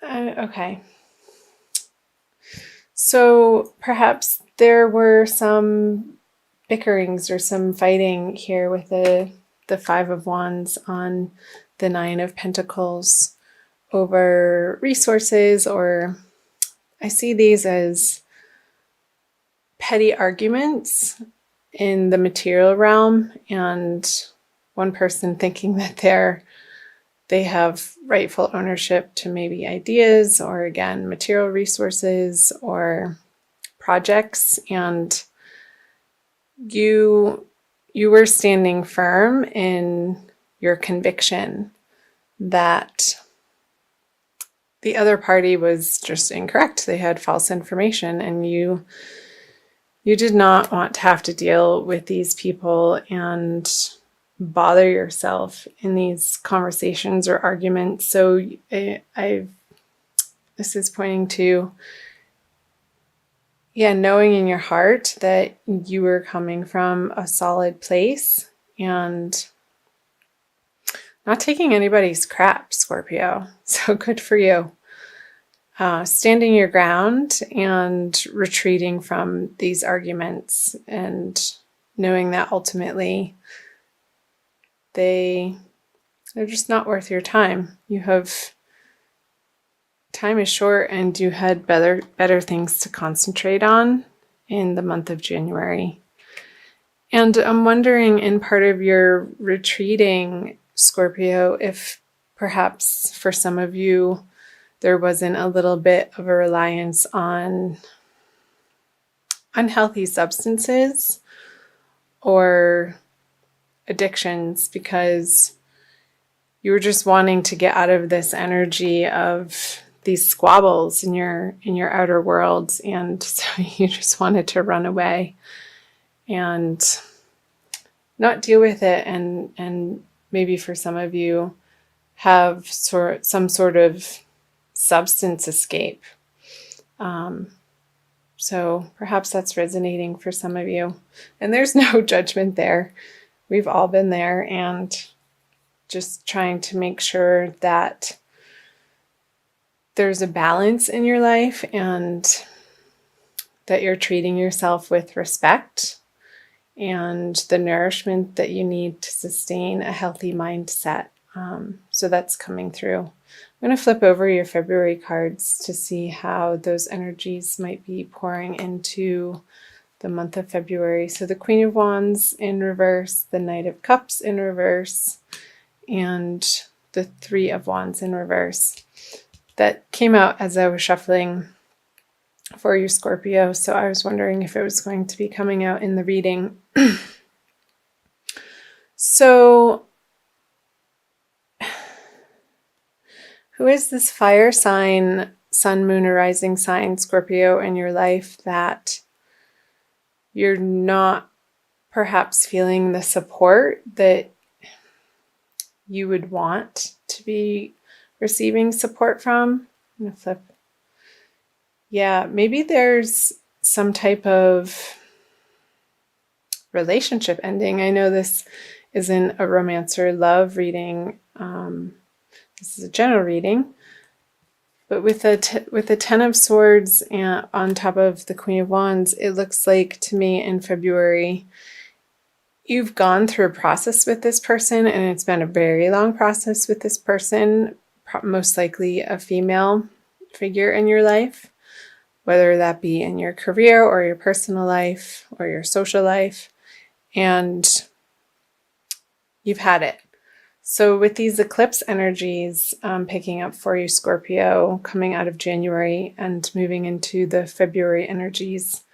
Okay. So perhaps there were some bickerings or some fighting here with the Five of Wands on the Nine of Pentacles over resources, or I see these as petty arguments in the material realm, and one person thinking that they have rightful ownership to maybe ideas or, again, material resources or projects, and you were standing firm in your conviction that the other party was just incorrect. They had false information, and you did not want to have to deal with these people and bother yourself in these conversations or arguments. So this is pointing to, knowing in your heart that you were coming from a solid place and not taking anybody's crap, Scorpio. So good for you. Standing your ground and retreating from these arguments, and knowing that ultimately they're just not worth your time. Time is short, and you had better things to concentrate on in the month of January. And I'm wondering, in part of your retreating, Scorpio, if perhaps for some of you there wasn't a little bit of a reliance on unhealthy substances or addictions, because you were just wanting to get out of this energy of these squabbles in your outer worlds, and so you just wanted to run away and not deal with it, and maybe for some of you have some sort of substance escape. So perhaps that's resonating for some of you. And there's no judgment there. We've all been there, and just trying to make sure that there's a balance in your life and that you're treating yourself with respect and the nourishment that you need to sustain a healthy mindset. So that's coming through. I'm going to flip over your February cards to see how those energies might be pouring into the month of February. So the Queen of Wands in reverse, the Knight of Cups in reverse, and the Three of Wands in reverse. That came out as I was shuffling for you, Scorpio, so I was wondering if it was going to be coming out in the reading. So, who is this fire sign, sun, moon, or rising sign, Scorpio, in your life that you're not perhaps feeling the support that you would want to be receiving support from? I'm going to flip. Yeah, maybe there's some type of relationship ending. I know this isn't a romance or love reading. This is a general reading. But with the Ten of Swords and on top of the Queen of Wands, it looks like to me in February, you've gone through a process with this person, and it's been a very long process with this person, most likely a female figure in your life, whether that be in your career or your personal life or your social life, and you've had it. So with these eclipse energies picking up for you, Scorpio, coming out of January and moving into the February energies,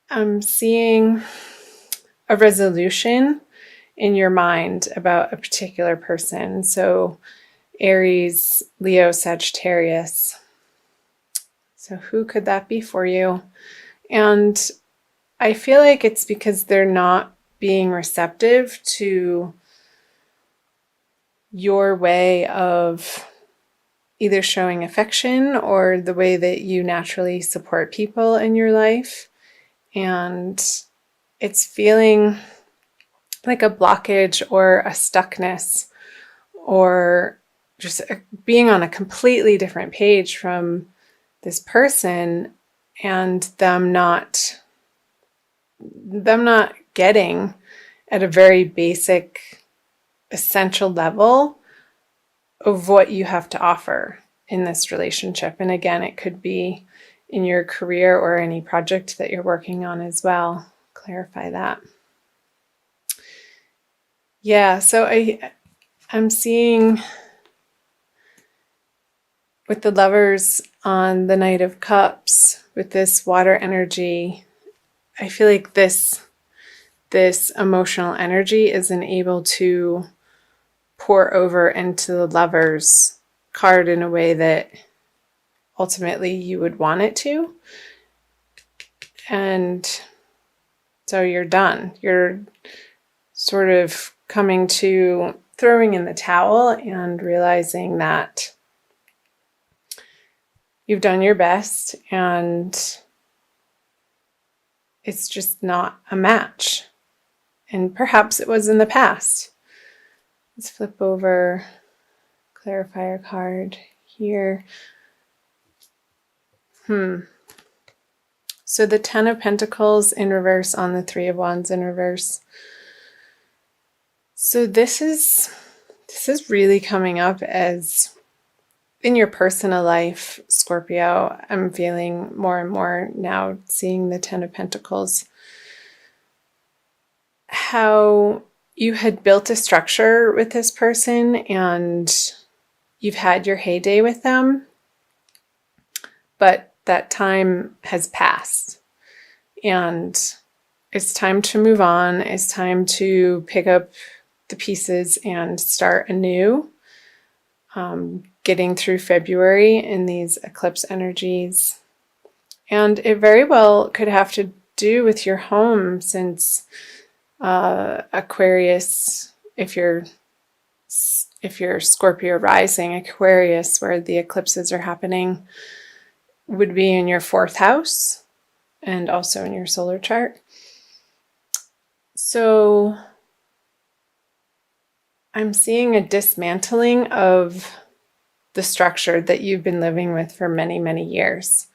I'm seeing a resolution in your mind about a particular person. So Aries, Leo, Sagittarius. So who could that be for you? And I feel like it's because they're not being receptive to your way of either showing affection or the way that you naturally support people in your life. And it's feeling like a blockage or a stuckness, or just being on a completely different page from this person, and them not getting at a very basic, essential level of what you have to offer in this relationship. And again, it could be in your career or any project that you're working on as well. Clarify that. Yeah, so I'm seeing with the Lovers on the Knight of Cups, with this water energy, I feel like this emotional energy isn't able to pour over into the Lovers card in a way that ultimately you would want it to. And so you're done. You're sort of coming to throwing in the towel and realizing that you've done your best and it's just not a match. And perhaps it was in the past. Let's flip over clarifier card here. So the Ten of Pentacles in reverse on the Three of Wands in reverse. So this is really coming up as in your personal life, Scorpio. I'm feeling more and more now, seeing the Ten of Pentacles, how you had built a structure with this person and you've had your heyday with them, but that time has passed and it's time to move on. It's time to pick up the pieces and start anew. Getting through February in these eclipse energies. And it very well could have to do with your home, since Aquarius, if you're Scorpio rising, Aquarius, where the eclipses are happening, would be in your 4th house and also in your solar chart. So I'm seeing a dismantling of the structure that you've been living with for many, many years.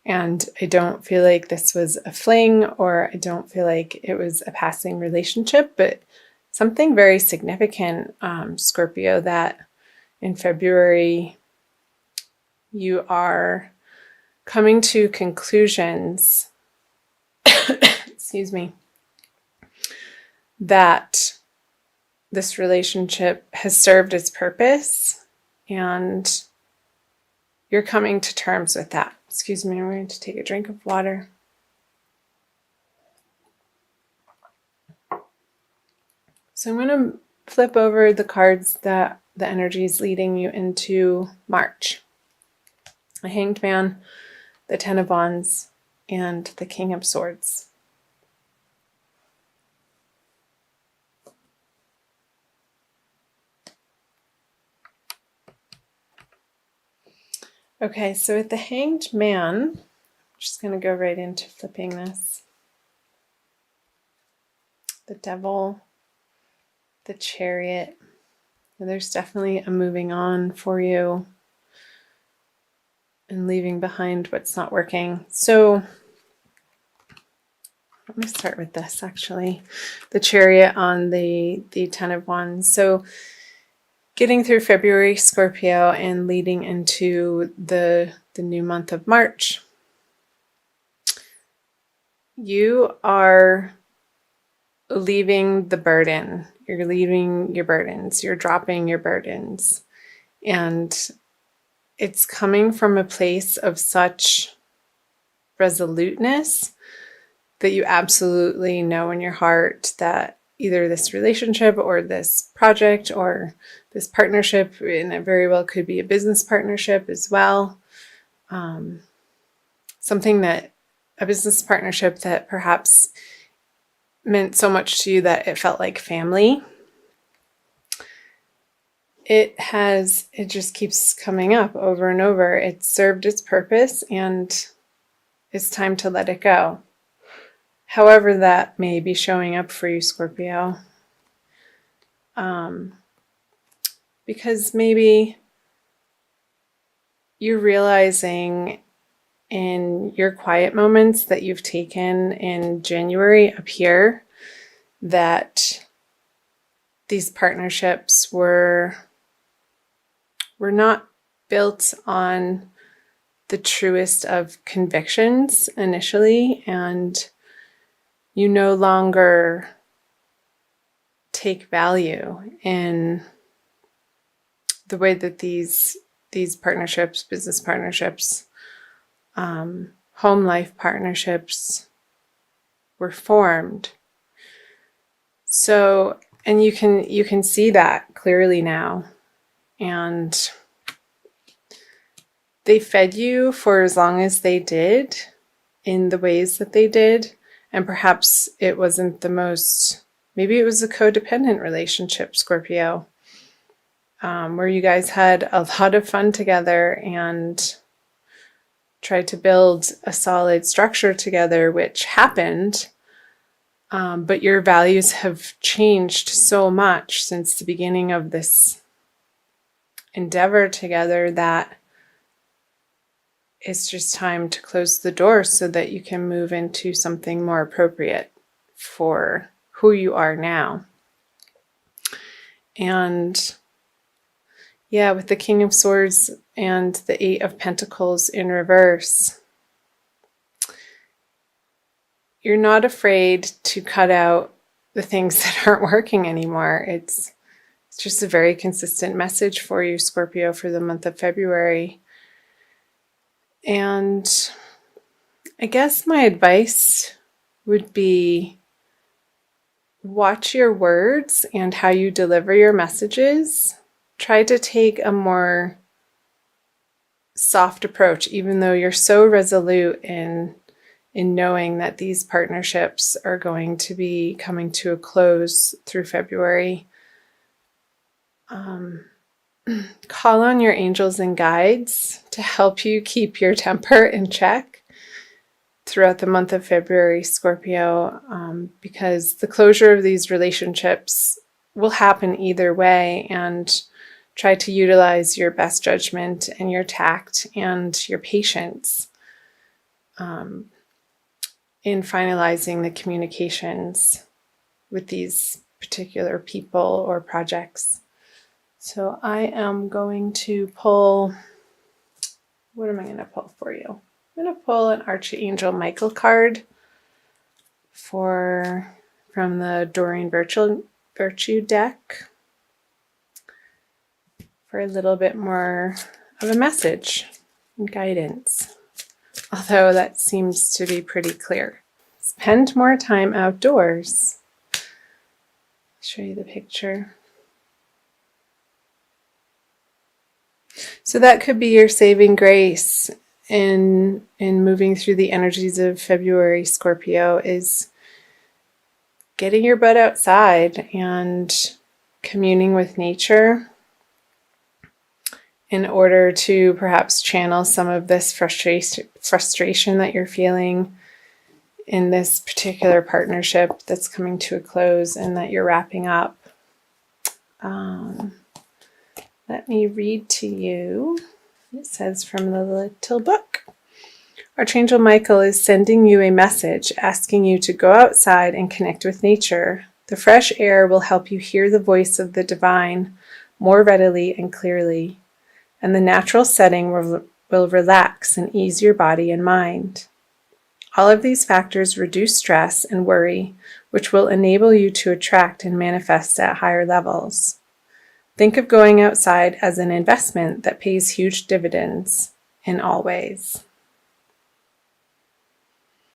And I don't feel like this was a fling, or I don't feel like it was a passing relationship, but something very significant, Scorpio, that in February you are coming to conclusions, excuse me, that this relationship has served its purpose. And you're coming to terms with that. Excuse me, I'm going to take a drink of water. So I'm going to flip over the cards that the energy is leading you into March. The Hanged Man, the Ten of Wands, and the King of Swords. Okay, so with the Hanged Man, I'm just going to go right into flipping this. The Devil, the Chariot. And there's definitely a moving on for you and leaving behind what's not working. So let me start with this, actually. The Chariot on the Ten of Wands. So getting through February, Scorpio, and leading into the new month of March, you are leaving the burden. You're leaving your burdens. You're dropping your burdens. And it's coming from a place of such resoluteness that you absolutely know in your heart that either this relationship or this project or this partnership, and it very well could be a business partnership as well, a business partnership that perhaps meant so much to you that it felt like family. It just keeps coming up over and over. It's served its purpose and it's time to let it go. However that may be showing up for you, Scorpio. Because maybe you're realizing in your quiet moments that you've taken in January up here that these partnerships were not built on the truest of convictions initially, and you no longer take value in the way that these partnerships, business partnerships, home life partnerships were formed. So, and you can see that clearly now. And they fed you for as long as they did in the ways that they did. And perhaps it wasn't the most, maybe it was a codependent relationship, Scorpio, where you guys had a lot of fun together and tried to build a solid structure together, which happened. But your values have changed so much since the beginning of this endeavor together that it's just time to close the door so that you can move into something more appropriate for who you are now. And yeah, with the King of Swords and the Eight of Pentacles in reverse, you're not afraid to cut out the things that aren't working anymore. It's just a very consistent message for you, Scorpio, for the month of February. And I guess my advice would be watch your words and how you deliver your messages. Try to take a more soft approach, even though you're so resolute in knowing that these partnerships are going to be coming to a close through February. Call on your angels and guides to help you keep your temper in check throughout the month of February, Scorpio, because the closure of these relationships will happen either way, and try to utilize your best judgment and your tact and your patience in finalizing the communications with these particular people or projects. So I am going to pull, what am I going to pull for you? I'm going to pull an Archangel Michael card from the Doreen Virtue deck for a little bit more of a message and guidance. Although that seems to be pretty clear. Spend more time outdoors. I'll show you the picture. So that could be your saving grace in moving through the energies of February, Scorpio, is getting your butt outside and communing with nature in order to perhaps channel some of this frustration that you're feeling in this particular partnership that's coming to a close and that you're wrapping up. Let me read to you. It says from the little book. Archangel Michael is sending you a message asking you to go outside and connect with nature. The fresh air will help you hear the voice of the divine more readily and clearly, and the natural setting will relax and ease your body and mind. All of these factors reduce stress and worry, which will enable you to attract and manifest at higher levels. Think of going outside as an investment that pays huge dividends in all ways.